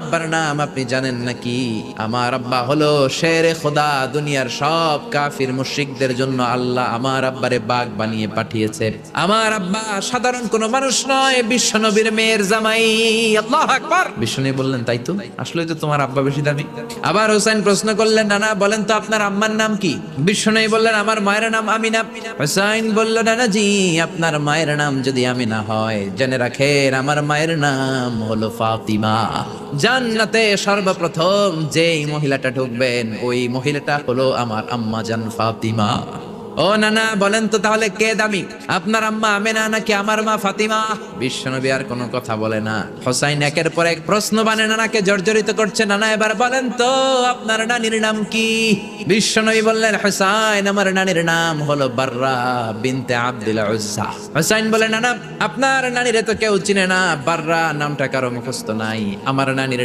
আব্বার নাম আপনি জানেন নাকি? আমার আব্বা হলো শেরে খোদা। দুনিয়ার সব কাফির মুশরিকদের জন্য আল্লাহ আমার আব্বারে বাঘ বানিয়ে পাঠিয়েছে। আমার আব্বা সাধারণ কোনো মানুষ নয়, বিশ্বনবীর মেয়ের জামাই। আল্লাহু আকবার। বিশ্বনবী বললেন, তাই তো, আসলে তো তোমার আব্বা বেশি দামি। আবার হোসেন প্রশ্ন করলেন, নানা বলেন তো আপনার আম্মার নাম কি? বিশ্বনবী বললেন, আমার মায়ের নাম আমিনা। হোসেন বলল, নানা জি, আপনার মায়ের নাম যদি আমিনা হয়, জেনে রাখেন আমার মায়ের নাম হলো ফাতিমা। জান্নাতে সর্বপ্রথম যেই মহিলাটা ঢুকবেন, ওই মহিলাটা হলো আমার আম্মা জান ফাতিমা। ও নানা বলেন তো তাহলে কে দামি, আপনার আম্মা আমেনা নাকি আমার মা ফাতিমা? বিশ্বনবী আর কোনো কথা বলে না। হোসাইন একের পর এক প্রশ্ন বানে নানাকে জর্জরিত করছে। নানা এবার বলেন তো আপনার নানির নাম কি? বিশ্বনবী বললেন, হোসাইন আমার নানির নাম হলো বাররা বিনতে আব্দুল উজ্জা। হোসাইন বলে, নানা আপনার নানিরে তো কেউ চিনে না, বাররা নামটা কারো মুখস্থ নাই, আমার নানির